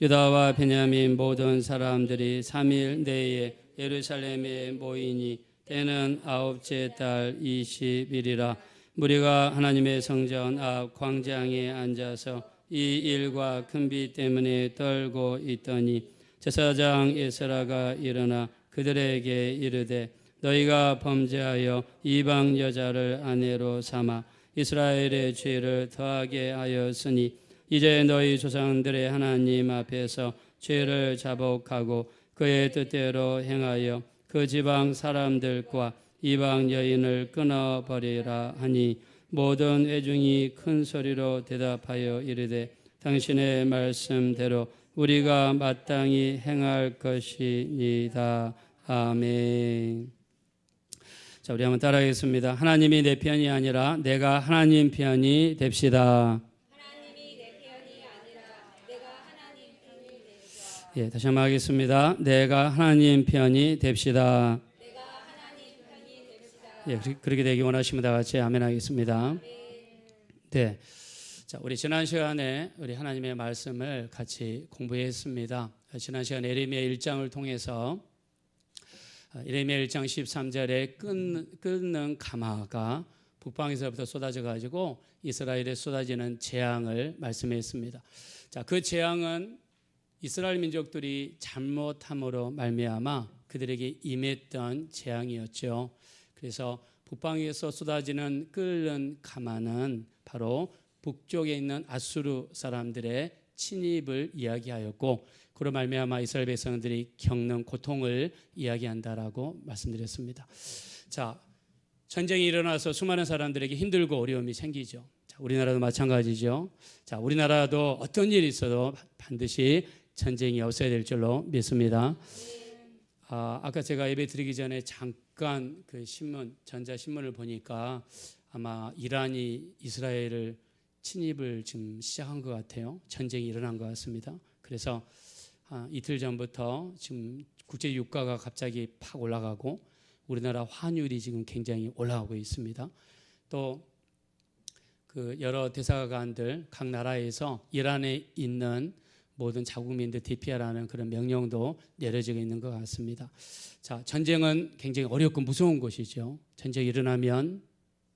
유다와 베냐민 모든 사람들이 3일 내에 예루살렘에 모이니 때는 9째 달 20일이라. 무리가 하나님의 성전 앞 광장에 앉아서 이 일과 큰 비 때문에 떨고 있더니 제사장 에스라가 일어나 그들에게 이르되 너희가 범죄하여 이방 여자를 아내로 삼아 이스라엘의 죄를 더하게 하였으니 이제 너희 조상들의 하나님 앞에서 죄를 자복하고 그의 뜻대로 행하여 그 지방 사람들과 이방 여인을 끊어버리라 하니 모든 회중이 큰 소리로 대답하여 이르되 당신의 말씀대로 우리가 마땅히 행할 것이니이다. 아멘. 자, 우리 한번 따라하겠습니다. 하나님이 내 편이 아니라 내가 하나님 편이 됩시다. 하나님이 내 편이 아니라 내가 하나님 편이 됩시다. 예, 다시 한번 하겠습니다. 내가 하나님 편이 됩시다. 내가 하나님 편이 됩시다. 예, 그렇게 되기 원하시면 다 같이 아멘 하겠습니다. 네. 자, 우리 지난 시간에 우리 하나님의 말씀을 같이 공부했습니다. 지난 시간에 예레미야 1장을 통해서 예레미야 1장 13절에 끓는 가마가 북방에서부터 쏟아져 가지고 이스라엘에 쏟아지는 재앙을 말씀했습니다. 자, 그 재앙은 이스라엘 민족들이 잘못함으로 말미암아 그들에게 임했던 재앙이었죠. 그래서 북방에서 쏟아지는 끓는 가마는 바로 북쪽에 있는 아수르 사람들의 침입을 이야기하였고 그로 말미암아 이스라엘 백성들이 겪는 고통을 이야기한다라고 말씀드렸습니다. 자, 전쟁이 일어나서 수많은 사람들에게 힘들고 어려움이 생기죠. 자, 우리나라도 마찬가지죠. 자, 우리나라도 어떤 일이 있어도 반드시 전쟁이 없어야 될 줄로 믿습니다. 아까 제가 예배 드리기 전에 잠깐 그 신문, 전자신문을 보니까 아마 이란이 이스라엘을 침입을 지금 시작한 것 같아요. 전쟁이 일어난 것 같습니다. 그래서 이틀 전부터 지금 국제 유가가 갑자기 팍 올라가고 우리나라 환율이 지금 굉장히 올라가고 있습니다. 또 그 여러 대사관들 각 나라에서 이란에 있는 모든 자국민들 대피하라는 그런 명령도 내려지고 있는 것 같습니다. 자, 전쟁은 굉장히 어렵고 무서운 것이죠. 전쟁이 일어나면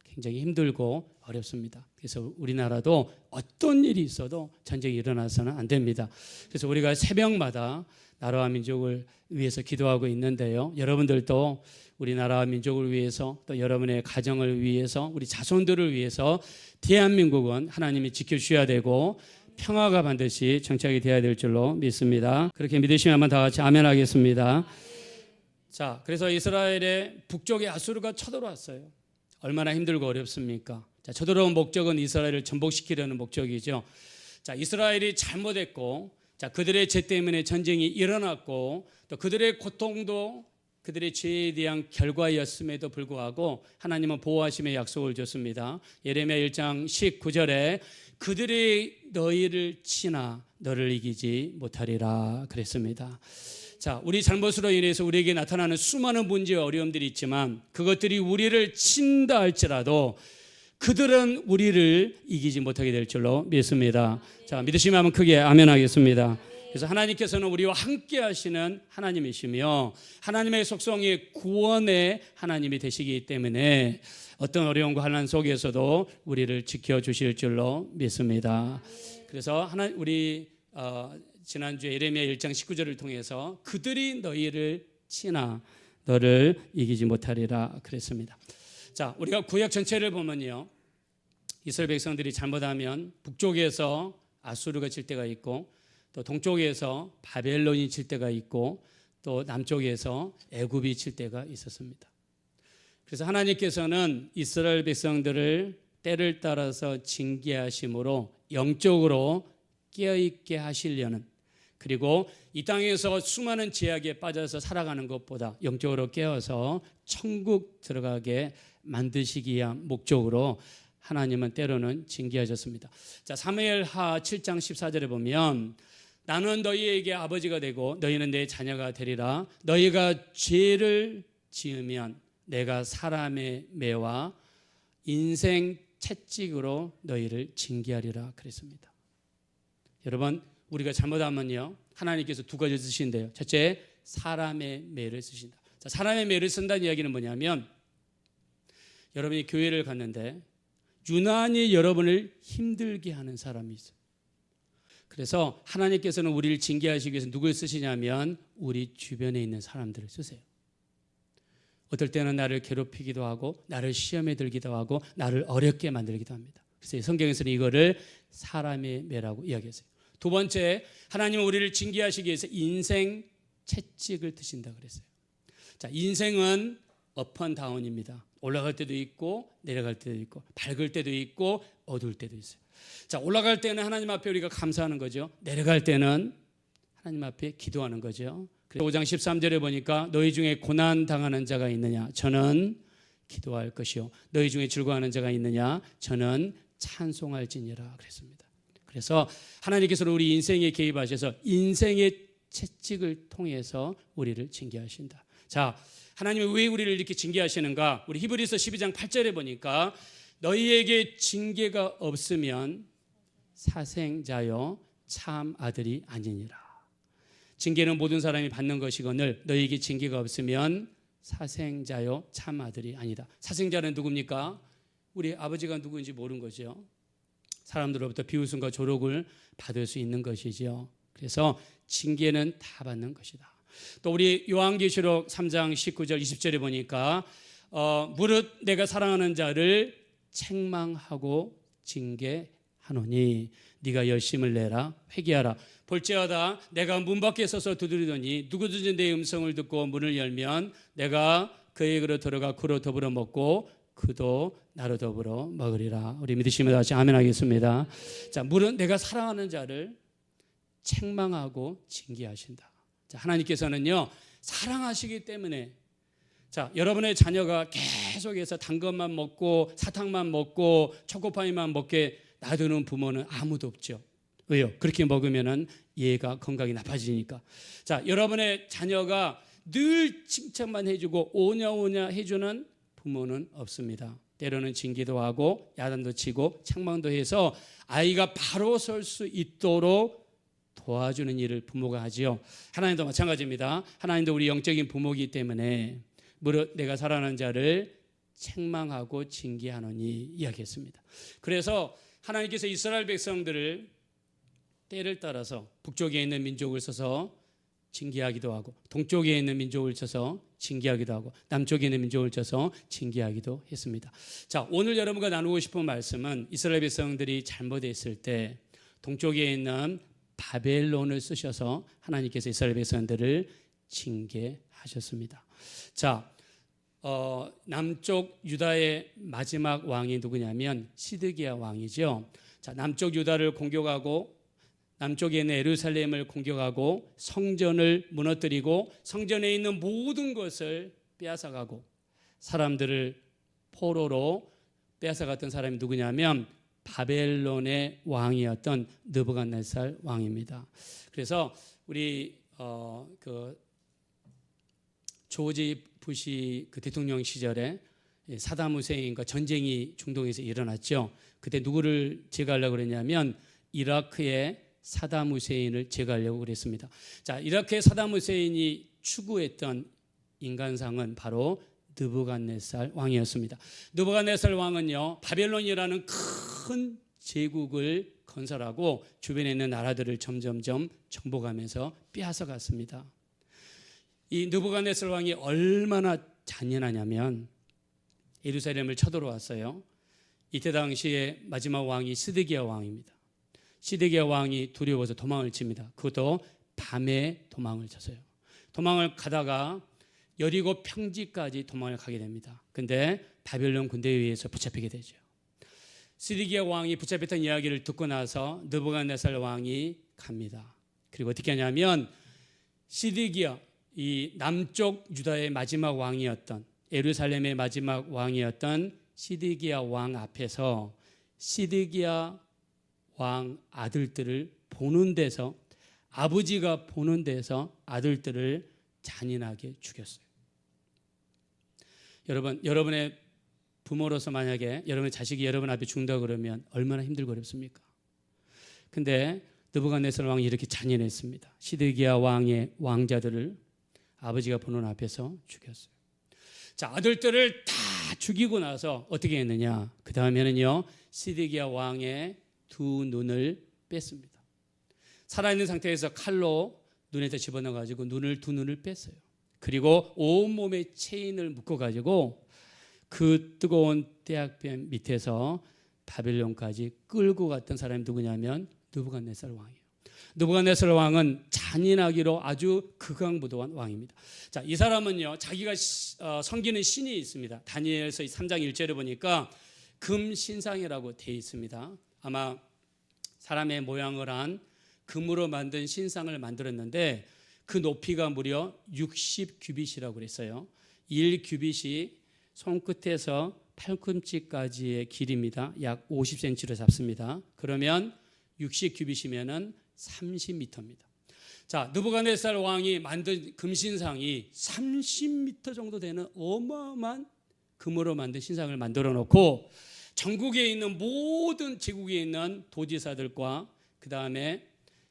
굉장히 힘들고 어렵습니다. 그래서 우리나라도 어떤 일이 있어도 전쟁이 일어나서는 안 됩니다. 그래서 우리가 새벽마다 나라와 민족을 위해서 기도하고 있는데요. 여러분들도 우리나라와 민족을 위해서 또 여러분의 가정을 위해서 우리 자손들을 위해서 대한민국은 하나님이 지켜주셔야 되고 평화가 반드시 정착이 되어야 될 줄로 믿습니다. 그렇게 믿으시면 한번 다 같이 아멘 하겠습니다. 자, 그래서 이스라엘의 북쪽에 아수르가 쳐들어왔어요. 얼마나 힘들고 어렵습니까? 자, 쳐들어온 목적은 이스라엘을 전복시키려는 목적이죠. 자, 이스라엘이 잘못했고, 자, 그들의 죄 때문에 전쟁이 일어났고, 또 그들의 고통도 그들의 죄에 대한 결과였음에도 불구하고 하나님은 보호하심의 약속을 줬습니다. 예레미야 1장 19절에 그들이 너희를 치나 너를 이기지 못하리라 그랬습니다. 자, 우리 잘못으로 인해서 우리에게 나타나는 수많은 문제와 어려움들이 있지만 그것들이 우리를 친다 할지라도 그들은 우리를 이기지 못하게 될 줄로 믿습니다. 자, 믿으시면 한번 크게 아멘 하겠습니다. 그래서 하나님께서는 우리와 함께 하시는 하나님이시며 하나님의 속성이 구원의 하나님이 되시기 때문에 어떤 어려움과 환난 속에서도 우리를 지켜주실 줄로 믿습니다. 그래서 우리 지난주에 예레미야 1장 19절을 통해서 그들이 너희를 치나 너를 이기지 못하리라 그랬습니다. 자, 우리가 구약 전체를 보면요, 이스라엘 백성들이 잘못하면 북쪽에서 아수르가 칠 때가 있고 또 동쪽에서 바벨론이 칠 때가 있고 또 남쪽에서 애굽이 칠 때가 있었습니다. 그래서 하나님께서는 이스라엘 백성들을 때를 따라서 징계하심으로 영적으로 깨어있게 하시려는, 그리고 이 땅에서 수많은 죄악에 빠져서 살아가는 것보다 영적으로 깨어서 천국 들어가게 만드시기 위한 목적으로 하나님은 때로는 징계하셨습니다. 자, 사무엘하 7장 14절에 보면 나는 너희에게 아버지가 되고 너희는 내 자녀가 되리라. 너희가 죄를 지으면 내가 사람의 매와 인생 채찍으로 너희를 징계하리라 그랬습니다. 여러분, 우리가 잘못하면요, 하나님께서 두 가지 쓰신대요. 첫째, 사람의 매를 쓰신다. 자, 사람의 매를 쓴다는 이야기는 뭐냐면, 여러분이 교회를 갔는데 유난히 여러분을 힘들게 하는 사람이 있어요. 그래서 하나님께서는 우리를 징계하시기 위해서 누굴 쓰시냐면 우리 주변에 있는 사람들을 쓰세요. 어떨 때는 나를 괴롭히기도 하고, 나를 시험에 들기도 하고, 나를 어렵게 만들기도 합니다. 그래서 성경에서는 이거를 사람의 매라고 이야기했어요. 두 번째, 하나님은 우리를 징계하시기 위해서 인생 채찍을 드신다 그랬어요. 자, 인생은 업앤다운입니다. 올라갈 때도 있고 내려갈 때도 있고, 밝을 때도 있고 어두울 때도 있어요. 자, 올라갈 때는 하나님 앞에 우리가 감사하는 거죠. 내려갈 때는 하나님 앞에 기도하는 거죠. 5장 13절에 보니까 너희 중에 고난 당하는 자가 있느냐? 저는 기도할 것이요. 너희 중에 즐거워하는 자가 있느냐? 저는 찬송할지니라 그랬습니다. 그래서 하나님께서는 우리 인생에 개입하셔서 인생의 채찍을 통해서 우리를 징계하신다. 자, 하나님이 왜 우리를 이렇게 징계하시는가? 우리 히브리서 12장 8절에 보니까 너희에게 징계가 없으면 사생자여 참 아들이 아니니라. 징계는 모든 사람이 받는 것이거늘 너희에게 징계가 없으면 사생자여 참 아들이 아니다. 사생자는 누굽니까? 우리 아버지가 누구인지 모르는 거죠. 사람들로부터 비웃음과 조롱을 받을 수 있는 것이죠. 그래서 징계는 다 받는 것이다. 또 우리 요한계시록 3장 19절 20절에 보니까 무릇 내가 사랑하는 자를 책망하고 징계하노니 네가 열심을 내라 회개하라. 볼지어다 내가 문 밖에 서서 두드리더니 누구든지 내 음성을 듣고 문을 열면 내가 그에게로 들어가 그로 더불어 먹고 그도 나로 더불어 먹으리라. 우리 믿으시면 다시 아멘 하겠습니다. 자, 무릇 내가 사랑하는 자를 책망하고 징계하신다. 자, 하나님께서는요 사랑하시기 때문에, 자, 여러분의 자녀가 계속해서 단 것만 먹고 사탕만 먹고 초코파이만 먹게 놔두는 부모는 아무도 없죠. 왜요? 그렇게 먹으면은 얘가 건강이 나빠지니까. 자, 여러분의 자녀가 늘 칭찬만 해주고 오냐오냐 해주는 부모는 없습니다. 때로는 징계도 하고 야단도 치고 책망도 해서 아이가 바로 설 수 있도록 도와주는 일을 부모가 하지요. 하나님도 마찬가지입니다. 하나님도 우리 영적인 부모이기 때문에 무릇 내가 사랑하는 자를 책망하고 징계하노니 이야기했습니다. 그래서 하나님께서 이스라엘 백성들을 때를 따라서 북쪽에 있는 민족을 써서 징계하기도 하고, 동쪽에 있는 민족을 쳐서 징계하기도 하고, 남쪽에 있는 민족을 쳐서 징계하기도 했습니다. 자, 오늘 여러분과 나누고 싶은 말씀은 이스라엘 백성들이 잘못했을 때 동쪽에 있는 바벨론을 쓰셔서 하나님께서 이스라엘 백성들을 징계하셨습니다. 자, 남쪽 유다의 마지막 왕이 누구냐면 시드기야 왕이죠. 자, 남쪽 유다를 공격하고 남쪽에 있는 예루살렘을 공격하고 성전을 무너뜨리고 성전에 있는 모든 것을 빼앗아가고 사람들을 포로로 빼앗아갔던 사람이 누구냐면 바벨론의 왕이었던 느부갓네살 왕입니다. 그래서 우리 조지 부시 그 대통령 시절에 사담 후세인과 전쟁이 중동에서 일어났죠. 그때 누구를 제거하려고 그랬냐면 이라크의 사담 후세인을 제거하려고 그랬습니다. 자, 이라크의 사담 후세인이 추구했던 인간상은 바로 느부갓네살 왕이었습니다. 느부갓네살 왕은요 바벨론이라는 큰 제국을 건설하고 주변에 있는 나라들을 점점점 정복하면서 빼앗아갔습니다. 이 느부갓네살 왕이 얼마나 잔인하냐면 예루살렘을 쳐들어왔어요. 이때 당시에 마지막 왕이 시드기야 왕입니다. 시드기야 왕이 두려워서 도망을 칩니다. 그것도 밤에 도망을 쳤어요. 도망을 가다가 여리고 평지까지 도망을 가게 됩니다. 근데 바벨론 군대에 의해서 붙잡히게 되죠. 시드기야 왕이 붙잡혔던 이야기를 듣고 나서 느부갓네살 왕이 갑니다. 그리고 어떻게 하냐면 시드기야, 이 남쪽 유다의 마지막 왕이었던 예루살렘의 마지막 왕이었던 시드기야 왕 앞에서 시드기야 왕 아들들을 보는 데서, 아버지가 보는 데서 아들들을 잔인하게 죽였어요. 여러분의 부모로서 만약에 여러분의 자식이 여러분 앞에 죽는다 그러면 얼마나 힘들고 어렵습니까? 근데 느부갓네살 왕이 이렇게 잔인했습니다. 시드기야 왕의 왕자들을 아버지가 보는 앞에서 죽였어요. 자, 아들들을 다 죽이고 나서 어떻게 했느냐? 그 다음에는요, 시드기야 왕의 두 눈을 뺐습니다. 살아있는 상태에서 칼로 눈에다 집어넣어가지고 두 눈을 뺐어요. 그리고 온몸에 체인을 묶어가지고 그 뜨거운 태양볕 밑에서 바벨론까지 끌고 갔던 사람이 누구냐면 느부갓네살 왕이에요. 느부갓네살 왕은 잔인하기로 아주 극악무도한 왕입니다. 자, 이 사람은요, 자기가 섬기는 신이 있습니다. 다니엘서 3장 1절에 보니까 금신상이라고 되어 있습니다. 아마 사람의 모양을 한 금으로 만든 신상을 만들었는데 그 높이가 무려 60규빗이라고 그랬어요. 1규빗이 손끝에서 팔꿈치까지의 길이입니다. 약 50cm로 잡습니다. 그러면 60규빗이면은 30m입니다. 자, 느부갓네살 왕이 만든 금신상이 30m 정도 되는 어마어마한 금으로 만든 신상을 만들어 놓고 전국에 있는 모든 제국에 있는 도지사들과 그 다음에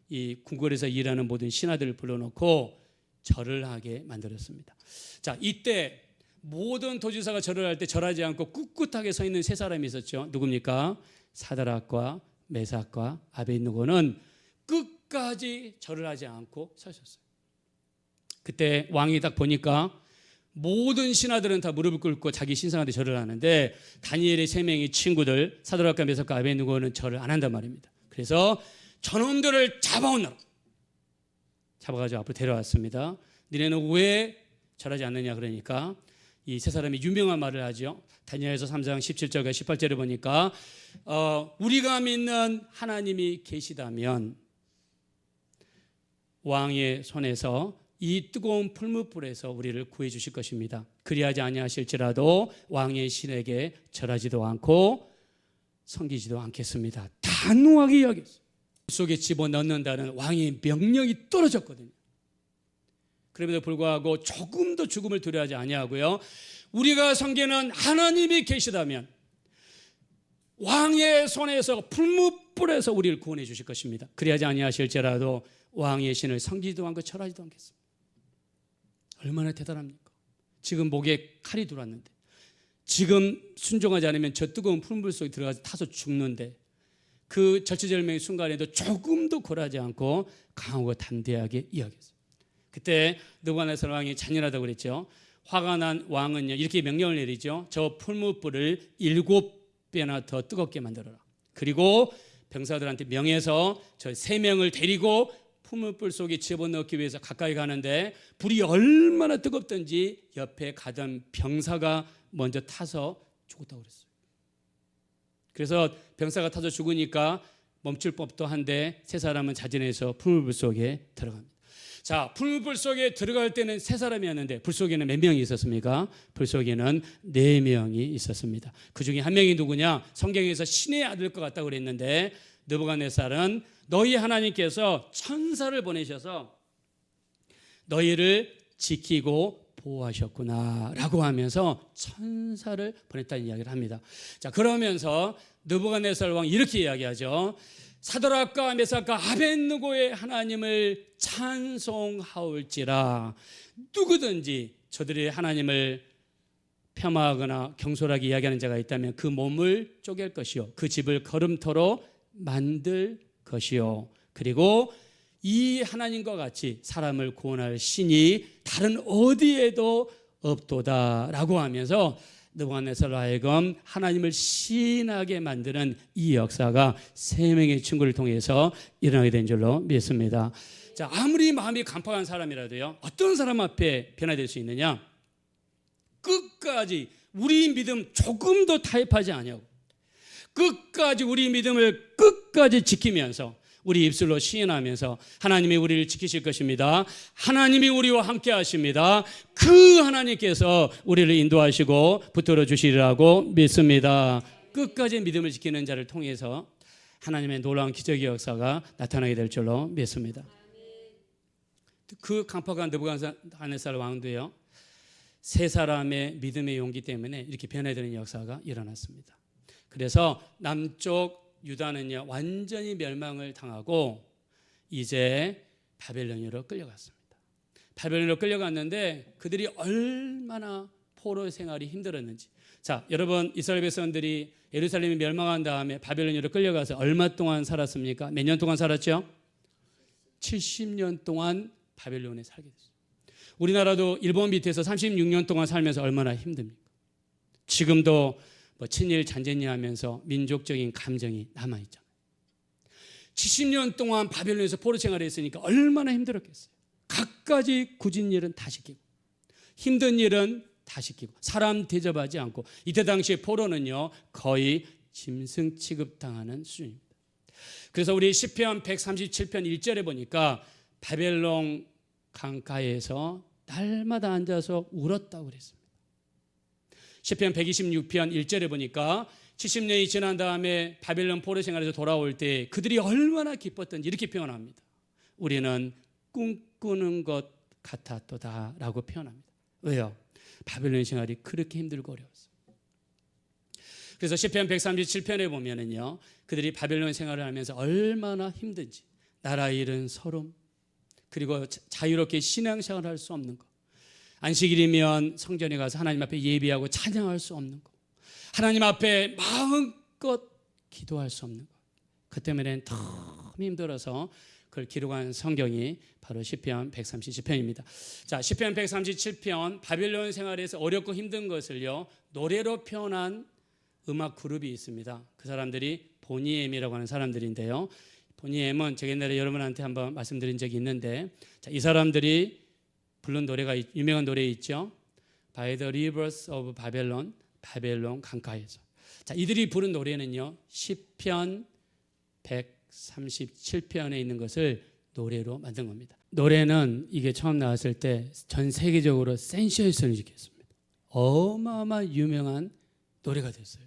이 궁궐에서 일하는 모든 신하들을 불러놓고 절을 하게 만들었습니다. 자, 이때 모든 도지사가 절을 할 때 절하지 않고 꿋꿋하게 서 있는 세 사람이 있었죠. 누굽니까? 사드락과 메삭과 아벳느고는 끝까지 절을 하지 않고 서 있었어요. 그때 왕이 딱 보니까 모든 신하들은 다 무릎을 꿇고 자기 신상한테 절을 하는데 다니엘의 세 명의 친구들 사드락과 메삭과 아벳느고는 절을 안 한단 말입니다. 그래서 저놈들을 잡아오너라. 잡아가지고 앞으로 데려왔습니다. 니네는 왜 절하지 않느냐 그러니까 이 세 사람이 유명한 말을 하죠. 다니엘서 3장 17절과 18절에 보니까 우리가 믿는 하나님이 계시다면 왕의 손에서 이 뜨거운 풀무불에서 우리를 구해 주실 것입니다. 그리하지 아니하실지라도 왕의 신에게 절하지도 않고 섬기지도 않겠습니다. 단호하게 이야기했어요. 속에 집어넣는다는 왕의 명령이 떨어졌거든요. 그럼에도 불구하고 조금도 죽음을 두려워하지 아니하고요. 우리가 섬기는 하나님이 계시다면 왕의 손에서 풀무불에서 우리를 구원해 주실 것입니다. 그리하지 아니하실지라도 왕의 신을 섬기지도 않고 절하지도 않겠습니다. 얼마나 대단합니까? 지금 목에 칼이 들어왔는데 지금 순종하지 않으면 저 뜨거운 풀무불 속에 들어가서 타서 죽는데 그 절체절명의 순간에도 조금도 굴하지 않고 강하고 담대하게 이야기했어요. 그때 느부갓네살 왕이 잔인하다고 그랬죠. 화가 난 왕은요 이렇게 명령을 내리죠. 저 풀무불을 7배나 더 뜨겁게 만들어라. 그리고 병사들한테 명해서 저 3명을 데리고 풀무불 속에 집어넣기 위해서 가까이 가는데 불이 얼마나 뜨겁든지 옆에 가던 병사가 먼저 타서 죽었다고 그랬어요. 그래서 병사가 타서 죽으니까 멈출 법도 한데 세 사람은 자진해서 풀무불 속에 들어갑니다. 자, 풀무불 속에 들어갈 때는 세 사람이었는데 불 속에는 몇 명이 있었습니까? 불 속에는 4명이 있었습니다. 그 중에 한 명이 누구냐? 성경에서 신의 아들 것 같다고 그랬는데 느부갓네살은 너희 하나님께서 천사를 보내셔서 너희를 지키고 보호하셨구나 라고 하면서 천사를 보냈다는 이야기를 합니다. 자, 그러면서 느부갓네살 왕이 이렇게 이야기하죠. 사드락과 메삭과 아벳느고의 하나님을 찬송하올지라. 누구든지 저들의 하나님을 폄하하거나 경솔하게 이야기하는 자가 있다면 그 몸을 쪼갤 것이요 그 집을 걸음터로 만들 것이요 그리고 이 하나님과 같이 사람을 구원할 신이 다른 어디에도 없도다라고 하면서 느부갓네살로 하여금 하나님을 신하게 만드는 이 역사가 3명의 친구를 통해서 일어나게 된 줄로 믿습니다. 자, 아무리 마음이 간파한 사람이라도요 어떤 사람 앞에 변화될 수 있느냐? 끝까지 우리 믿음 조금도 타협하지 아니하고 끝까지 우리 믿음을 끝까지 지키면서 우리 입술로 시인하면서 하나님이 우리를 지키실 것입니다. 하나님이 우리와 함께 하십니다. 그 하나님께서 우리를 인도하시고 붙들어 주시리라고 믿습니다. 끝까지 믿음을 지키는 자를 통해서 하나님의 놀라운 기적의 역사가 나타나게 될 줄로 믿습니다. 그 강팍한 느부갓네살 왕도요 3사람의 믿음의 용기 때문에 이렇게 변화되는 역사가 일어났습니다. 그래서 남쪽 유다는요 완전히 멸망을 당하고 이제 바벨론으로 끌려갔습니다. 바벨론으로 끌려갔는데 그들이 얼마나 포로 생활이 힘들었는지. 자, 여러분, 이스라엘 백성들이 예루살렘이 멸망한 다음에 바벨론으로 끌려가서 얼마 동안 살았습니까? 몇 년 동안 살았죠? 70년 동안 바벨론에 살게 됐어요. 우리나라도 일본 밑에서 36년 동안 살면서 얼마나 힘듭니까? 지금도 친일 잔재니 하면서 민족적인 감정이 남아있잖아요. 70년 동안 바벨론에서 포로 생활을 했으니까 얼마나 힘들었겠어요. 갖가지 굳은 일은 다 시키고 힘든 일은 다 시키고 사람 대접하지 않고, 이때 당시에 포로는요 거의 짐승 취급당하는 수준입니다. 그래서 우리 시편 137편 1절에 보니까 바벨론 강가에서 날마다 앉아서 울었다고 그랬습니다. 시편 126편 1절에 보니까 70년이 지난 다음에 바벨론 포로 생활에서 돌아올 때 그들이 얼마나 기뻤던지 이렇게 표현합니다. 우리는 꿈꾸는 것 같았도다라고 표현합니다. 왜요? 바벨론 생활이 그렇게 힘들고 어려웠어요. 그래서 시편 137편에 보면은요, 그들이 바벨론 생활을 하면서 얼마나 힘든지, 나라 잃은 서름, 그리고 자유롭게 신앙생활을 할 수 없는 것, 안식일이면 성전에 가서 하나님 앞에 예배하고 찬양할 수 없는 것, 하나님 앞에 마음껏 기도할 수 없는 것, 그 때문에 너무 힘들어서 그걸 기록한 성경이 바로 시편 137편입니다. 자, 시편 137편 바벨론 생활에서 어렵고 힘든 것을요 노래로 표현한 음악 그룹이 있습니다. 그 사람들이 보니엠이라고 하는 사람들인데요. 보니엠은 제가 옛날에 여러분한테 한번 말씀드린 적이 있는데, 자, 이 사람들이 부른 노래가 유명한 노래 있죠. By the rivers of Babylon, 바벨론 강가에서. 자, 이들이 부른 노래는요 시편 137편에 있는 것을 노래로 만든 겁니다. 노래는 이게 처음 나왔을 때 전 세계적으로 센세이션을 일으켰습니다. 어마어마한 유명한 노래가 됐어요.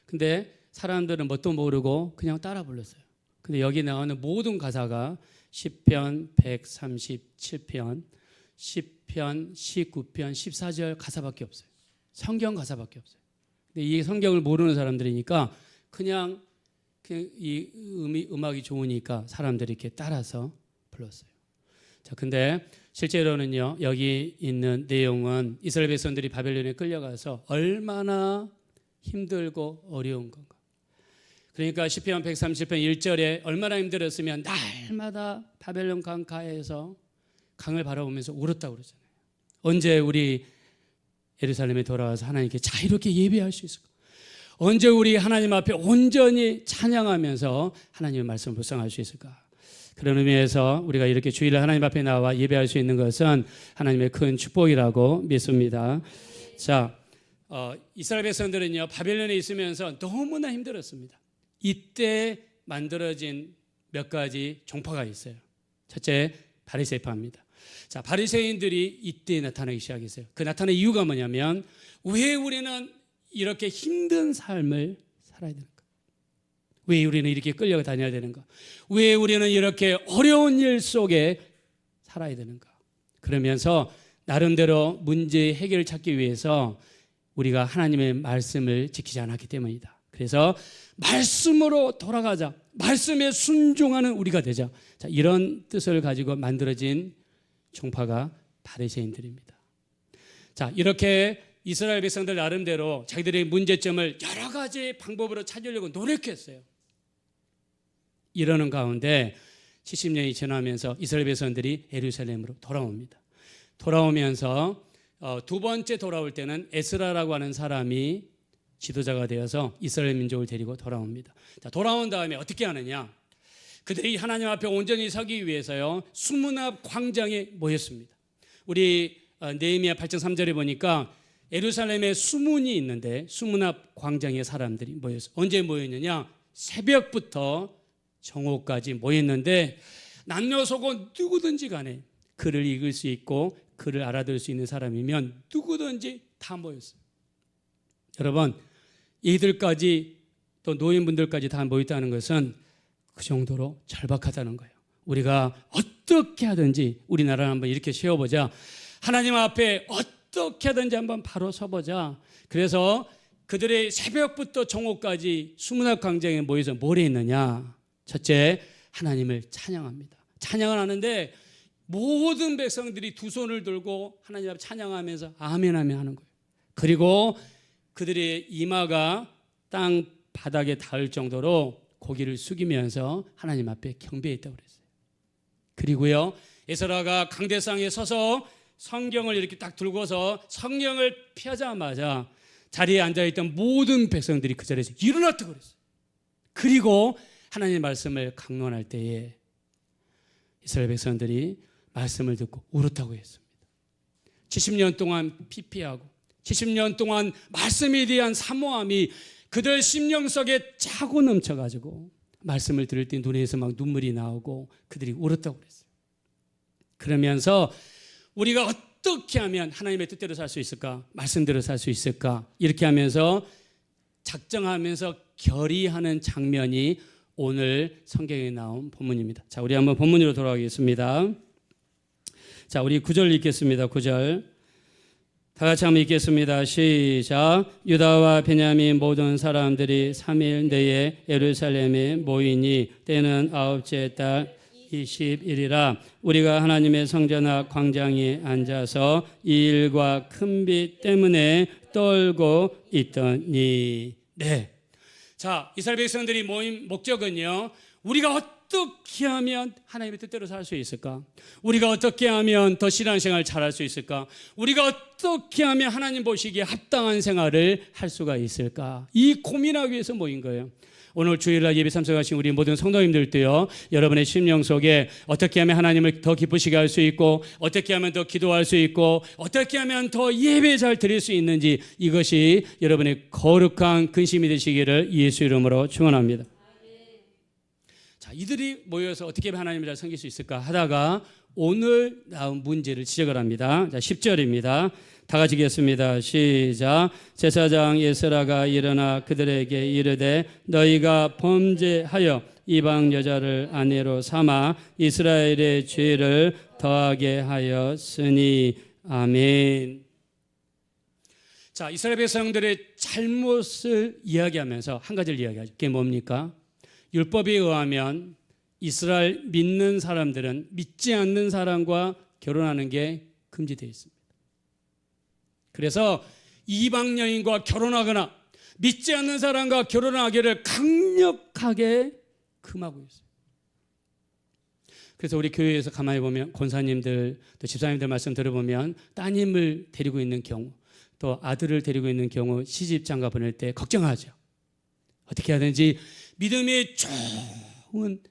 근데 사람들은 뭣도 모르고 그냥 따라 불렀어요. 근데 여기 나오는 모든 가사가 시편 137편, 시편 19편, 14절 가사밖에 없어요. 성경 가사밖에 없어요. 근데 이 성경을 모르는 사람들이니까 그냥 이 음악이 좋으니까 사람들이 이렇게 따라서 불렀어요. 자, 근데 실제로는요, 여기 있는 내용은 이스라엘 백성들이 바벨론에 끌려가서 얼마나 힘들고 어려운 건가. 그러니까 시편 137편 1절에 얼마나 힘들었으면 날마다 바벨론 강가에서 강을 바라보면서 울었다고 그러잖아요. 언제 우리 예루살렘에 돌아와서 하나님께 자유롭게 예배할 수 있을까? 언제 우리 하나님 앞에 온전히 찬양하면서 하나님의 말씀을 묵상할 수 있을까? 그런 의미에서 우리가 이렇게 주일날 하나님 앞에 나와 예배할 수 있는 것은 하나님의 큰 축복이라고 믿습니다. 자, 이스라엘 백성들은요 바벨론에 있으면서 너무나 힘들었습니다. 이때 만들어진 몇 가지 종파가 있어요. 첫째, 바리새파입니다. 자, 바리새인들이 이때 나타나기 시작했어요. 그 나타나는 이유가 뭐냐면, 왜 우리는 이렇게 힘든 삶을 살아야 되는가? 왜 우리는 이렇게 끌려다녀야 되는가? 왜 우리는 이렇게 어려운 일 속에 살아야 되는가? 그러면서 나름대로 문제 해결을 찾기 위해서 우리가 하나님의 말씀을 지키지 않았기 때문이다. 그래서 말씀으로 돌아가자, 말씀에 순종하는 우리가 되자. 자, 이런 뜻을 가지고 만들어진 종파가 바리새인들입니다. 자, 이렇게 이스라엘 백성들 나름대로 자기들의 문제점을 여러 가지 방법으로 찾으려고 노력했어요. 이러는 가운데 70년이 지나면서 이스라엘 백성들이 예루살렘으로 돌아옵니다. 돌아오면서 두 번째 돌아올 때는 에스라라고 하는 사람이 지도자가 되어서 이스라엘 민족을 데리고 돌아옵니다. 자, 돌아온 다음에 어떻게 하느냐? 그들이 하나님 앞에 온전히 서기 위해서요 수문 앞 광장에 모였습니다. 우리 느헤미야 8장 3절에 보니까 예루살렘에 수문이 있는데 수문 앞 광장에 사람들이 모였어요. 언제 모였느냐? 새벽부터 정오까지 모였는데 남녀소고 누구든지 간에 글을 읽을 수 있고 글을 알아들을 수 있는 사람이면 누구든지 다 모였어요. 여러분, 이들까지 또 노인분들까지 다 모였다는 것은 그 정도로 절박하다는 거예요. 우리가 어떻게 하든지 우리나라를 한번 이렇게 세워보자. 하나님 앞에 어떻게 하든지 한번 바로 서보자. 그래서 그들의 새벽부터 정오까지 수문학 광장에 모여서 뭘 했느냐? 첫째, 하나님을 찬양합니다. 찬양을 하는데 모든 백성들이 두 손을 들고 하나님 앞에 찬양하면서 아멘 아멘 하는 거예요. 그리고 그들의 이마가 땅 바닥에 닿을 정도로 고개를 숙이면서 하나님 앞에 경배했다고 그랬어요. 그리고요, 에스라가 강대상에 서서 성경을 이렇게 딱 들고서 성경을 펴자마자 자리에 앉아있던 모든 백성들이 그 자리에서 일어났다고 그랬어요. 그리고 하나님의 말씀을 강론할 때에 이스라엘 백성들이 말씀을 듣고 울었다고 했습니다. 70년 동안 피폐하고 70년 동안 말씀에 대한 사모함이 그들 심령 속에 차고 넘쳐가지고 말씀을 들을 때 눈에서 막 눈물이 나오고 그들이 울었다고 그랬어요. 그러면서 우리가 어떻게 하면 하나님의 뜻대로 살 수 있을까? 말씀대로 살 수 있을까? 이렇게 하면서 작정하면서 결의하는 장면이 오늘 성경에 나온 본문입니다. 자, 우리 한번 본문으로 돌아가겠습니다. 자, 우리 9절 읽겠습니다. 9절. 다 같이 한번 읽겠습니다. 시작. 유다와 베냐민 모든 사람들이 3일 내에 예루살렘에 모이니 때는 9째 달 20일이라 우리가 하나님의 성전 앞 광장에 앉아서 이 일과 큰 빛 때문에 떨고 있더니. 네. 자, 이스라엘 백성들이 모인 목적은요, 우리가 어떻게 하면 하나님의 뜻대로 살 수 있을까? 우리가 어떻게 하면 더 신앙생활 잘할 수 있을까? 우리가 어떻게 하면 하나님 보시기에 합당한 생활을 할 수가 있을까? 이 고민하기 위해서 모인 거예요. 오늘 주일날 예배 참석하신 우리 모든 성도님들도요, 여러분의 심령 속에 어떻게 하면 하나님을 더 기쁘시게 할 수 있고, 어떻게 하면 더 기도할 수 있고, 어떻게 하면 더 예배 잘 드릴 수 있는지, 이것이 여러분의 거룩한 근심이 되시기를 예수 이름으로 축원합니다. 자, 이들이 모여서 어떻게 하면 하나님을 잘 섬길 수 있을까 하다가 오늘 나온 문제를 지적을 합니다. 자, 10절입니다. 다 같이 읽겠습니다. 시작. 제사장 에스라가 일어나 그들에게 이르되 너희가 범죄하여 이방 여자를 아내로 삼아 이스라엘의 죄를 더하게 하였으니. 아멘. 자, 이스라엘 백성들의 잘못을 이야기하면서 한 가지를 이야기하죠. 그게 뭡니까? 율법에 의하면 이스라엘 믿는 사람들은 믿지 않는 사람과 결혼하는 게 금지되어 있습니다. 그래서 이방 여인과 결혼하거나 믿지 않는 사람과 결혼하기를 강력하게 금하고 있어요. 그래서 우리 교회에서 가만히 보면 권사님들 또 집사님들 말씀 들어보면 따님을 데리고 있는 경우 또 아들을 데리고 있는 경우 시집장가 보낼 때 걱정하죠. 어떻게 하든지 믿음이 좋은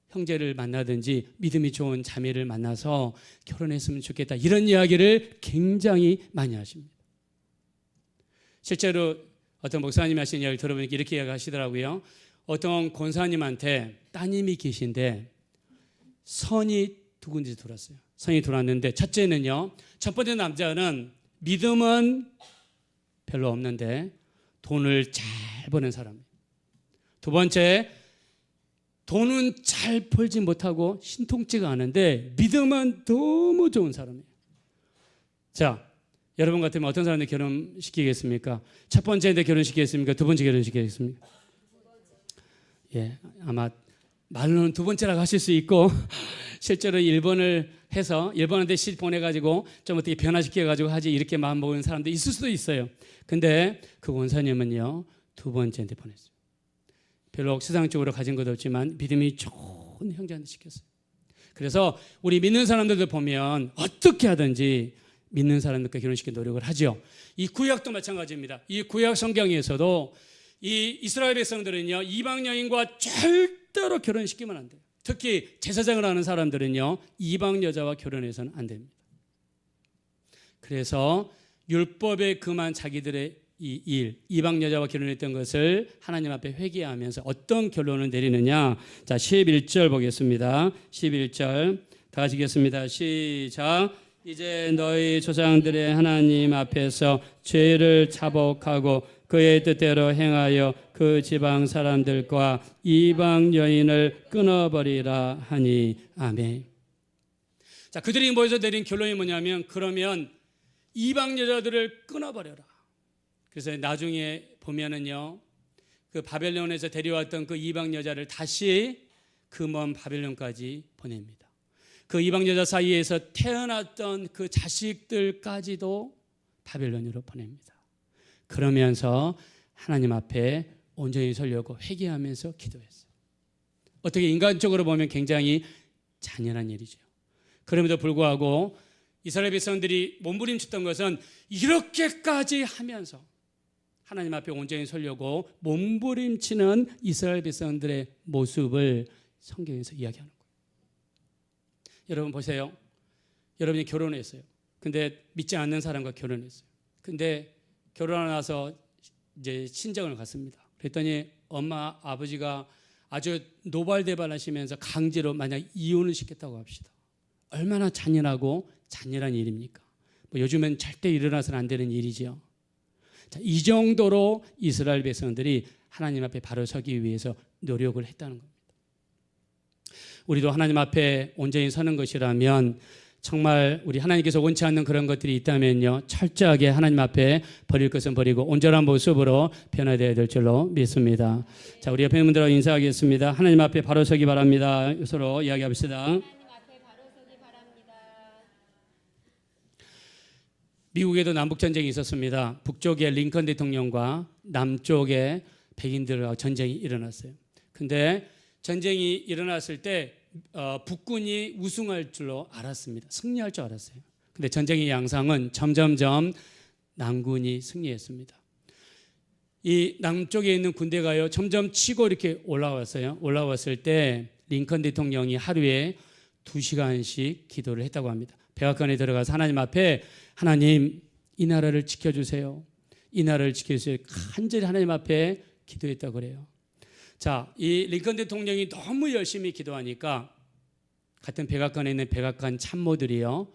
형제를 만나든지 믿음이 좋은 자매를 만나서 결혼했으면 좋겠다, 이런 이야기를 굉장히 많이 하십니다. 실제로 어떤 목사님이 하신 이야기를 들어보니까 이렇게 이야기하시더라고요. 어떤 권사님한테 따님이 계신데 선이 두 군데 들어왔어요. 선이 들어왔는데 첫째는요, 첫 번째 남자는 믿음은 별로 없는데 돈을 잘 버는 사람이에요. 두 번째, 돈은 잘 벌지 못하고 신통치가 않은데 믿음은 너무 좋은 사람이에요. 자, 여러분 같으면 어떤 사람들 결혼시키겠습니까? 첫 번째인데 결혼시키겠습니까? 두 번째 결혼시키겠습니까? 예, 아마 말로는 두 번째라고 하실 수 있고 실제로 일본을 해서 일본한테 시집 보내가지고 좀 어떻게 변화시켜가지고 하지, 이렇게 마음 먹는 사람도 있을 수도 있어요. 근데 그 원사님은요, 두 번째한테 보냈어요. 별로 세상적으로 가진 것도 없지만 믿음이 좋은 형제한테 시켰어요. 그래서 우리 믿는 사람들도 보면 어떻게 하든지 믿는 사람들과 결혼시키는 노력을 하죠. 이 구약도 마찬가지입니다. 이 구약 성경에서도 이 이스라엘 백성들은요, 이방 여인과 절대로 결혼시키면 안 돼요. 특히 제사장을 하는 사람들은요, 이방 여자와 결혼해서는 안 됩니다. 그래서 율법에 금한 자기들의 이 일, 이방 여자와 결혼했던 것을 하나님 앞에 회개하면서 어떤 결론을 내리느냐. 자, 11절 보겠습니다. 11절 다 같이 읽겠습니다. 시작. 이제 너희 조상들의 하나님 앞에서 죄를 자복하고 그의 뜻대로 행하여 그 지방 사람들과 이방 여인을 끊어버리라 하니. 아멘. 자, 그들이 모여서 내린 결론이 뭐냐면, 그러면 이방 여자들을 끊어버려라. 그래서 나중에 보면은요, 그 바벨론에서 데려왔던 그 이방 여자를 다시 그 먼 바벨론까지 보냅니다. 그 이방 여자 사이에서 태어났던 그 자식들까지도 바벨론으로 보냅니다. 그러면서 하나님 앞에 온전히 서려고 회개하면서 기도했어요. 어떻게 인간적으로 보면 굉장히 잔인한 일이죠. 그럼에도 불구하고 이스라엘 백성들이 몸부림쳤던 것은 이렇게까지 하면서 하나님 앞에 온전히 서려고 몸부림치는 이스라엘 백성들의 모습을 성경에서 이야기하는 거예요. 여러분 보세요. 여러분이 결혼했어요. 근데 믿지 않는 사람과 결혼했어요. 근데 결혼하고 나서 이제 친정을 갔습니다. 그랬더니 엄마, 아버지가 아주 노발대발하시면서 강제로 만약 이혼을 시켰다고 합시다. 얼마나 잔인하고 잔인한 일입니까? 뭐 요즘엔 절대 일어나서는 안 되는 일이죠. 자, 이 정도로 이스라엘 백성들이 하나님 앞에 바로 서기 위해서 노력을 했다는 겁니다. 우리도 하나님 앞에 온전히 서는 것이라면 정말 우리 하나님께서 원치 않는 그런 것들이 있다면요, 철저하게 하나님 앞에 버릴 것은 버리고 온전한 모습으로 변화되어야 될 줄로 믿습니다. 자, 우리 옆에 있는 분들하고 인사하겠습니다. 하나님 앞에 바로 서기 바랍니다. 서로 이야기합시다. 하나님 앞에 바로 서기 바랍니다. 미국에도 남북전쟁이 있었습니다. 북쪽에 링컨 대통령과 남쪽에 백인들과 전쟁이 일어났어요. 근데 전쟁이 일어났을 때 북군이 우승할 줄로 알았습니다. 승리할 줄 알았어요. 근데 전쟁의 양상은 점점점 남군이 승리했습니다. 이 남쪽에 있는 군대가요, 점점 치고 이렇게 올라왔어요. 올라왔을 때 링컨 대통령이 하루에 2시간씩 기도를 했다고 합니다. 백악관에 들어가서 하나님 앞에, 하나님 이 나라를 지켜주세요. 이 나라를 지켜주세요. 간절히 하나님 앞에 기도했다고 그래요. 자, 이 링컨 대통령이 너무 열심히 기도하니까 같은 백악관에 있는 백악관 참모들이요,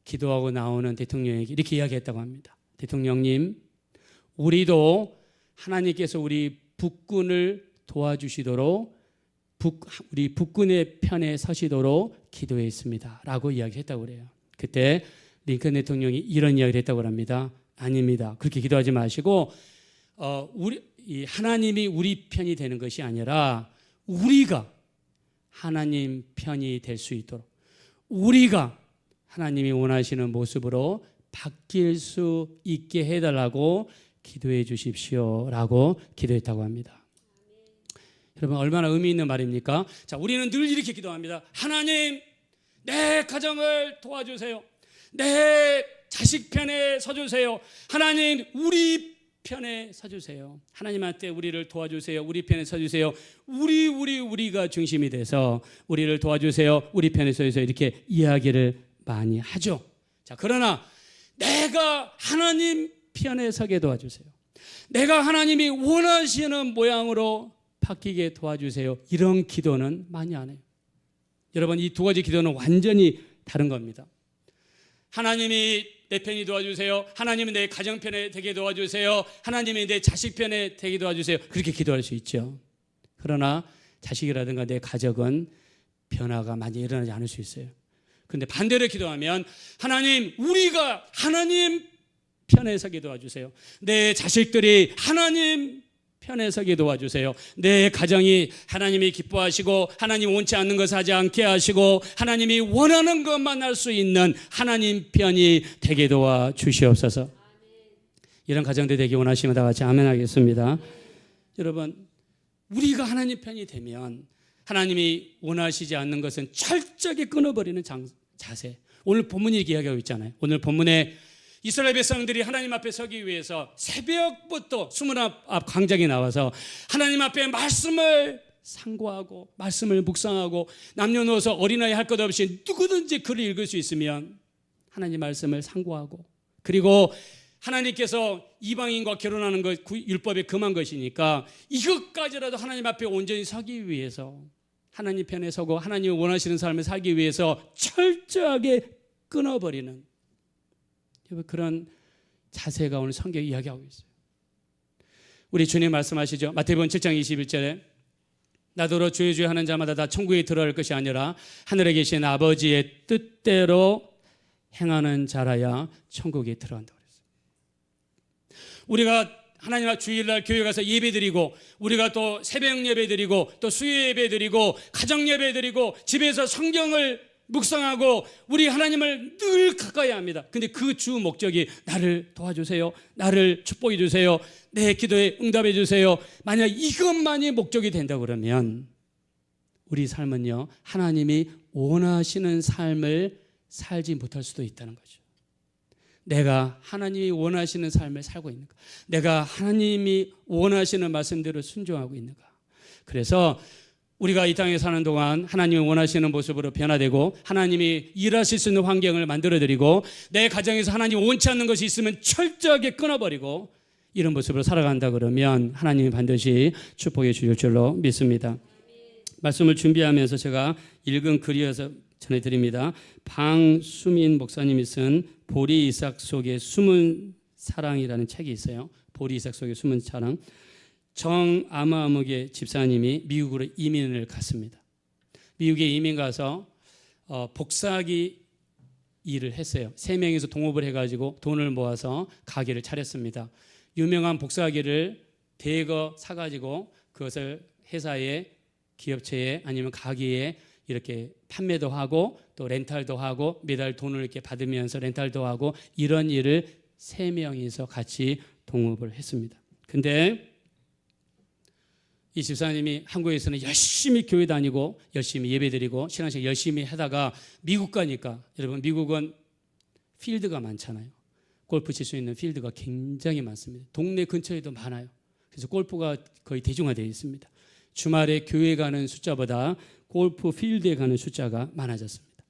기도하고 나오는 대통령에게 이렇게 이야기했다고 합니다. 대통령님, 우리도 하나님께서 우리 북군을 도와주시도록 우리 북군의 편에 서시도록 기도했습니다 라고 이야기했다고 그래요. 그때 링컨 대통령이 이런 이야기를 했다고 합니다. 아닙니다. 그렇게 기도하지 마시고 하나님이 우리 편이 되는 것이 아니라 우리가 하나님 편이 될 수 있도록, 우리가 하나님이 원하시는 모습으로 바뀔 수 있게 해달라고 기도해 주십시오 라고 기도했다고 합니다. 여러분, 얼마나 의미 있는 말입니까? 자, 우리는 늘 이렇게 기도합니다. 하나님, 내 가정을 도와주세요. 내 자식 편에 서주세요. 하나님, 우리 편에 서주세요. 하나님한테 우리를 도와주세요. 우리 편에 서주세요. 우리가 중심이 돼서 우리를 도와주세요. 우리 편에 서주세요. 이렇게 이야기를 많이 하죠. 자, 그러나 내가 하나님 편에 서게 도와주세요. 내가 하나님이 원하시는 모양으로 바뀌게 도와주세요. 이런 기도는 많이 안 해요. 여러분, 이 두 가지 기도는 완전히 다른 겁니다. 하나님이 내 편이 도와주세요. 하나님은 내 가정 편에 되게 도와주세요. 하나님이 내 자식 편에 되게 도와주세요. 그렇게 기도할 수 있죠. 그러나 자식이라든가 내 가족은 변화가 많이 일어나지 않을 수 있어요. 그런데 반대로 기도하면, 하나님, 우리가 하나님 편에 서게 도와주세요. 내 자식들이 하나님 편에 서게 도와주세요. 내 가정이 하나님이 기뻐하시고 하나님 원치 않는 것을 하지 않게 하시고 하나님이 원하는 것만 할 수 있는 하나님 편이 되게 도와주시옵소서. 이런 가정들 되기 원하시면 다 같이 아멘 하겠습니다. 여러분, 우리가 하나님 편이 되면 하나님이 원하시지 않는 것은 철저하게 끊어버리는 자세. 오늘 본문이 이렇게 이야기하고 있잖아요. 오늘 본문에 이스라엘 백성들이 하나님 앞에 서기 위해서 새벽부터 수문 앞 광장에 나와서 하나님 앞에 말씀을 상고하고 말씀을 묵상하고, 남녀노소 어린아이 할 것 없이 누구든지 글을 읽을 수 있으면 하나님 말씀을 상고하고, 그리고 하나님께서 이방인과 결혼하는 것 율법에 금한 것이니까 이것까지라도 하나님 앞에 온전히 서기 위해서, 하나님 편에 서고 하나님이 원하시는 삶을 살기 위해서 철저하게 끊어버리는 그런 자세가 오늘 성경이 이야기하고 있어요. 우리 주님 말씀하시죠. 마태복음 7장 21절에 나더러 주의 주의 하는 자마다 다 천국에 들어갈 것이 아니라 하늘에 계신 아버지의 뜻대로 행하는 자라야 천국에 들어간다고 그랬어요. 우리가 하나님 앞 주일날 교회 가서 예배 드리고 우리가 또 새벽 예배 드리고 또 수요 예배 드리고 가정 예배 드리고 집에서 성경을 묵상하고 우리 하나님을 늘 가까이 합니다. 근데 그 주 목적이 나를 도와주세요, 나를 축복해 주세요, 내 기도에 응답해 주세요. 만약 이것만이 목적이 된다 그러면 우리 삶은요, 하나님이 원하시는 삶을 살지 못할 수도 있다는 거죠. 내가 하나님이 원하시는 삶을 살고 있는가? 내가 하나님이 원하시는 말씀대로 순종하고 있는가? 그래서 우리가 이 땅에 사는 동안 하나님이 원하시는 모습으로 변화되고 하나님이 일하실 수 있는 환경을 만들어드리고 내 가정에서 하나님이 원치 않는 것이 있으면 철저하게 끊어버리고 이런 모습으로 살아간다 그러면 하나님이 반드시 축복해 주실 줄로 믿습니다. 말씀을 준비하면서 제가 읽은 글이어서 전해드립니다. 방수민 목사님이 쓴 보리 이삭 속의 숨은 사랑이라는 책이 있어요. 보리 이삭 속의 숨은 사랑. 정아마무게 집사님이 미국으로 이민을 갔습니다. 미국에 이민 가서 복사기 일을 했어요. 3명이서 동업을 해가지고 돈을 모아서 가게를 차렸습니다. 유명한 복사기를 대거 사가지고 그것을 회사에 기업체에 아니면 가게에 이렇게 판매도 하고 또 렌탈도 하고 매달 돈을 이렇게 받으면서 렌탈도 하고 이런 일을 3명이서 같이 동업을 했습니다. 근데 이 집사님이 한국에서는 열심히 교회 다니고 열심히 예배드리고 신앙생활 열심히 하다가 미국 가니까 여러분 미국은 필드가 많잖아요. 골프 칠 수 있는 필드가 굉장히 많습니다. 동네 근처에도 많아요. 그래서 골프가 거의 대중화되어 있습니다. 주말에 교회 가는 숫자보다 골프 필드에 가는 숫자가 많아졌습니다.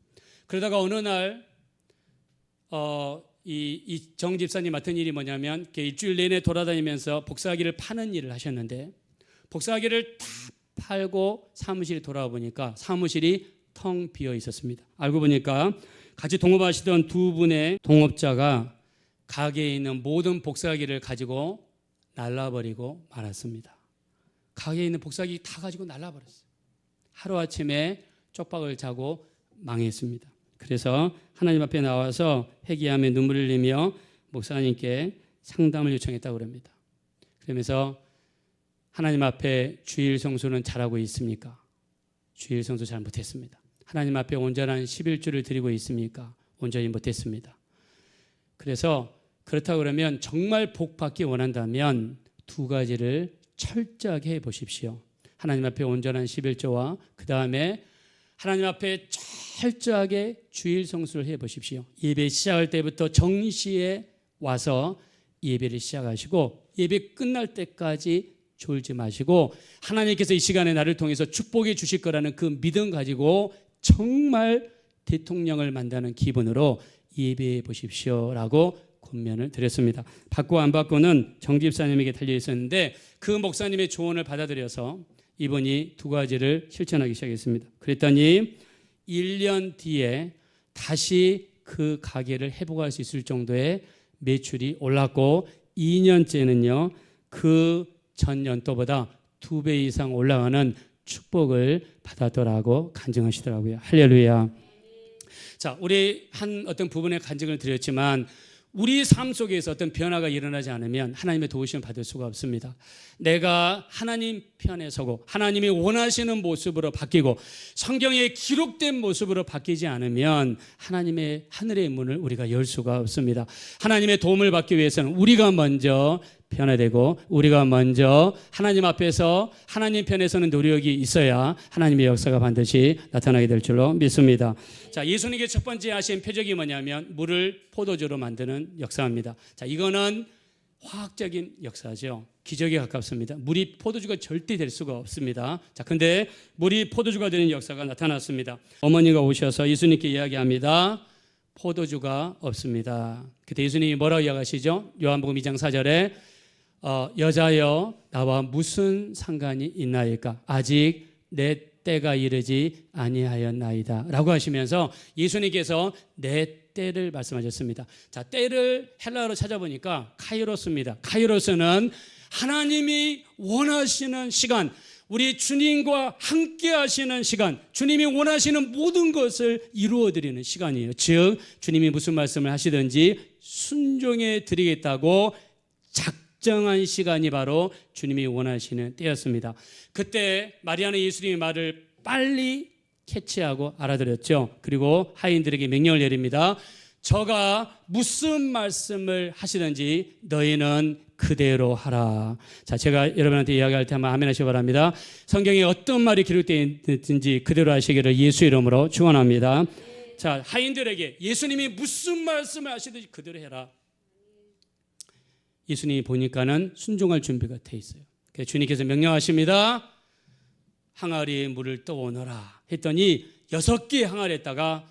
그러다가 어느 날 이 정 집사님 맡은 일이 뭐냐면 일주일 내내 돌아다니면서 복사기를 파는 일을 하셨는데 복사기를 다 팔고 사무실에 돌아와 보니까 사무실이 텅 비어 있었습니다. 알고 보니까 같이 동업하시던 두 분의 동업자가 가게에 있는 모든 복사기를 가지고 날라버리고 말았습니다. 가게에 있는 복사기 다 가지고 날라버렸어요. 하루아침에 쪽박을 자고 망했습니다. 그래서 하나님 앞에 나와서 회개하며 눈물을 흘리며 목사님께 상담을 요청했다고 합니다. 그러면서 하나님 앞에 주일 성수는 잘하고 있습니까? 주일 성수 잘 못했습니다. 하나님 앞에 온전한 11주를 드리고 있습니까? 온전히 못했습니다. 그래서 그렇다고 그러면 정말 복 받기 원한다면 두 가지를 철저하게 해보십시오. 하나님 앞에 온전한 11조와 그 다음에 하나님 앞에 철저하게 주일 성수를 해보십시오. 예배 시작할 때부터 정시에 와서 예배를 시작하시고 예배 끝날 때까지 졸지 마시고 하나님께서 이 시간에 나를 통해서 축복해 주실 거라는 그 믿음 가지고 정말 대통령을 만나는 기분으로 예배해 보십시오라고 권면을 드렸습니다. 받고 안 받고는 정 집사님에게 달려 있었는데 그 목사님의 조언을 받아들여서 이분이 두 가지를 실천하기 시작했습니다. 그랬더니 1년 뒤에 다시 그 가게를 회복할 수 있을 정도의 매출이 올랐고 2년째는요 그 전년도보다 2배 이상 올라가는 축복을 받았더라고 간증하시더라고요. 할렐루야. 자, 우리 한 어떤 부분의 간증을 드렸지만 우리 삶 속에서 어떤 변화가 일어나지 않으면 하나님의 도우심을 받을 수가 없습니다. 내가 하나님 편에 서고 하나님이 원하시는 모습으로 바뀌고 성경에 기록된 모습으로 바뀌지 않으면 하나님의 하늘의 문을 우리가 열 수가 없습니다. 하나님의 도움을 받기 위해서는 우리가 먼저 변화되고 우리가 먼저 하나님 앞에서 하나님 편에 서는 노력이 있어야 하나님의 역사가 반드시 나타나게 될 줄로 믿습니다. 자, 예수님께 첫 번째 하신 표적이 뭐냐면 물을 포도주로 만드는 역사입니다. 자, 이거는 화학적인 역사죠. 기적에 가깝습니다. 물이 포도주가 절대 될 수가 없습니다. 자, 근데 물이 포도주가 되는 역사가 나타났습니다. 어머니가 오셔서 예수님께 이야기합니다. 포도주가 없습니다. 그때 예수님이 뭐라고 이야기하시죠? 요한복음 2장 4절에 여자여 나와 무슨 상관이 있나이까? 아직 내 때가 이르지 아니하였나이다 라고 하시면서 예수님께서 내 때를 말씀하셨습니다. 자, 때를 헬라어로 찾아보니까 카이로스입니다. 카이로스는 하나님이 원하시는 시간, 우리 주님과 함께 하시는 시간, 주님이 원하시는 모든 것을 이루어 드리는 시간이에요. 즉 주님이 무슨 말씀을 하시든지 순종해 드리겠다고 적정한 시간이 바로 주님이 원하시는 때였습니다. 그때 마리아는 예수님의 말을 빨리 캐치하고 알아들었죠. 그리고 하인들에게 명령을 내립니다. 저가 무슨 말씀을 하시든지 너희는 그대로 하라. 자, 제가 여러분한테 이야기할 때 한번 아멘 하시기 바랍니다. 성경에 어떤 말이 기록되어 있든지 그대로 하시기를 예수 이름으로 축원합니다. 자, 하인들에게 예수님이 무슨 말씀을 하시든지 그대로 해라. 예수님이 보니까는 순종할 준비가 돼 있어요. 그래서 주님께서 명령하십니다. 항아리에 물을 떠오너라 했더니 6개의 항아리에다가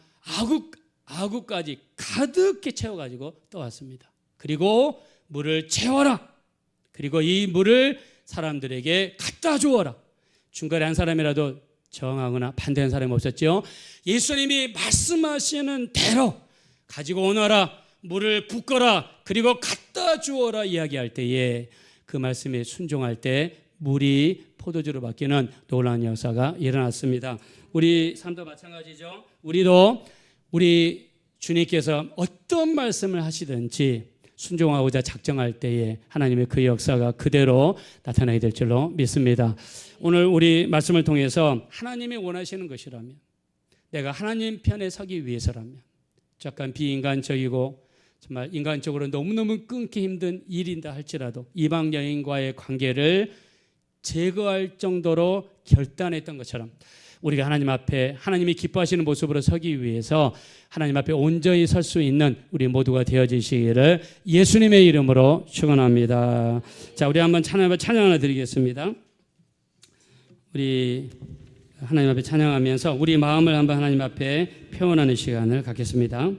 아구까지 가득히 채워가지고 떠왔습니다. 그리고 물을 채워라. 그리고 이 물을 사람들에게 갖다 주어라. 중간에 한 사람이라도 저항하거나 반대하는 사람이 없었죠. 예수님이 말씀하시는 대로 가지고 오너라. 물을 붓거라. 그리고 갖다 주어라 이야기할 때에 그 말씀에 순종할 때 물이 포도주로 바뀌는 놀라운 역사가 일어났습니다. 우리 삶도 마찬가지죠. 우리 주님께서 어떤 말씀을 하시든지 순종하고자 작정할 때에 하나님의 그 역사가 그대로 나타나게 될 줄로 믿습니다. 오늘 우리 말씀을 통해서 하나님이 원하시는 것이라면, 내가 하나님 편에 서기 위해서라면, 약간 비인간적이고 정말 인간적으로 너무너무 끊기 힘든 일인다 할지라도 이방 여인과의 관계를 제거할 정도로 결단했던 것처럼 우리가 하나님 앞에 하나님이 기뻐하시는 모습으로 서기 위해서 하나님 앞에 온전히 설 수 있는 우리 모두가 되어지시기를 예수님의 이름으로 축원합니다. 자, 우리 한번 찬양 하나 드리겠습니다. 우리 하나님 앞에 찬양하면서 우리 마음을 한번 하나님 앞에 표현하는 시간을 갖겠습니다.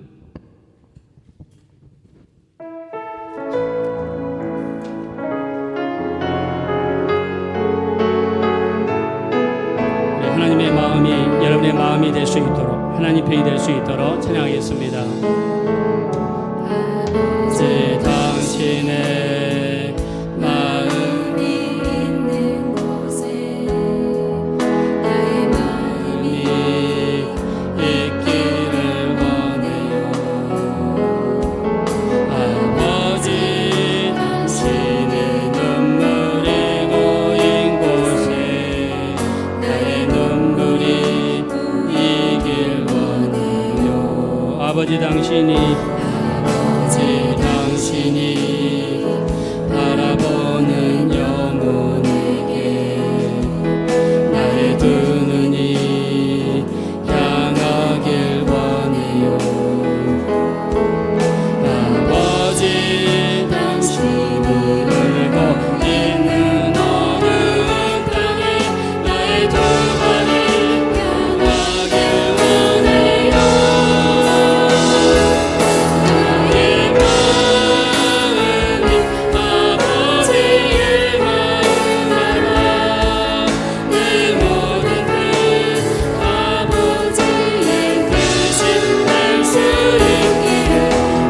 하나님의 마음이 여러분의 마음이 될 수 있도록, 하나님 편이 될 수 있도록 찬양하겠습니다. 아버지 당신의 마음이 있는 곳에 나의 마음이 있기를 원해요. 아버지 당신의 눈물이 고인 곳에 나의 눈물이 보이길 원해요. 아버지 당신이 바라보는 영혼에게 나의 두 눈이 향하길 원해요. 아버지 당신이 울고 있는 어느 땅에 나의 두 발이 향하길 원해요. 나의 마음이 아버지의 마음 알아. 내 모든 뜻 아버지의 뜻이 될 수 있기를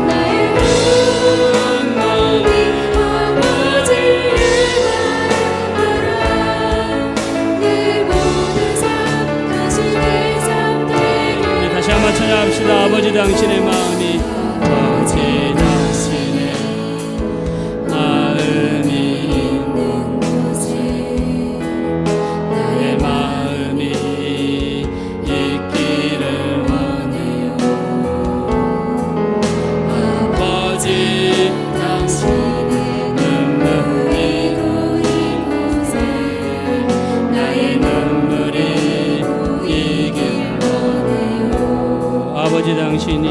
나의 온 마음이 아버지의 마음 알아. 내 모든 삶 당신의 삶 되길. 다시 한번 찬양합시다. 아버지 당신의 마음이 아버지 당신의 마음이 있는 곳에 나의 마음이 있기를 원해요. 아버지 당신의 눈물이 고인 곳에 나의 눈물이 보이길 원해요. 아버지 당신이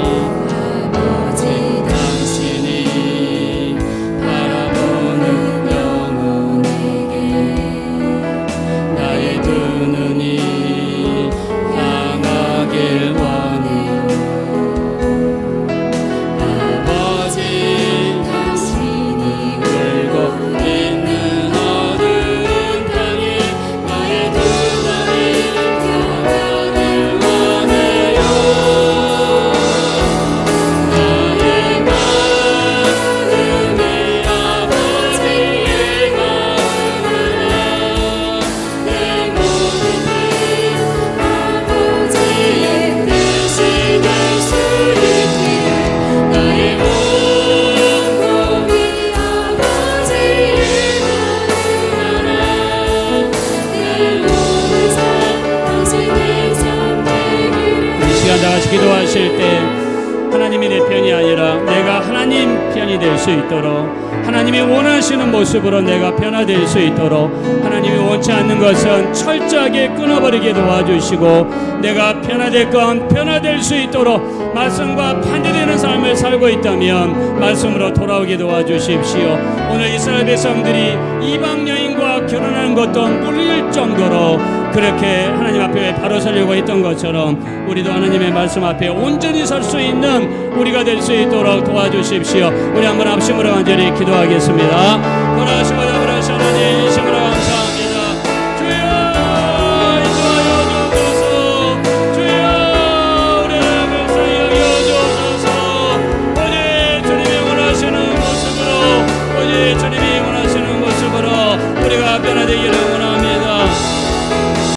바라보는 영혼에게 나의 두 눈이 향하길 원해요. 아버지 당신이 울고 있는 어느 땅에 나의 두 발이 향하길 원해요. 나의 크리스찬이 될 수 있도록, 하나님이 원하시는 모습으로 내가 변화될 수 있도록, 하나님이 원치 않는 것은 철저하게 끊어버리게 도와주시고, 내가 변화될 건 변화될 수 있도록 말씀과 반대되는 삶을 살고 있다면 말씀으로 돌아오게 도와주십시오. 오늘 이스라엘 백성들이 이방 여인과 결혼하는 것도 물릴 정도로 그렇게 하나님 앞에 바로 서려고 했던 것처럼 우리도 하나님의 말씀 앞에 온전히 설 수 있는 우리가 될 수 있도록 도와주십시오. 우리 한번 합심으로 간절히 기도하겠습니다. 돌아가시고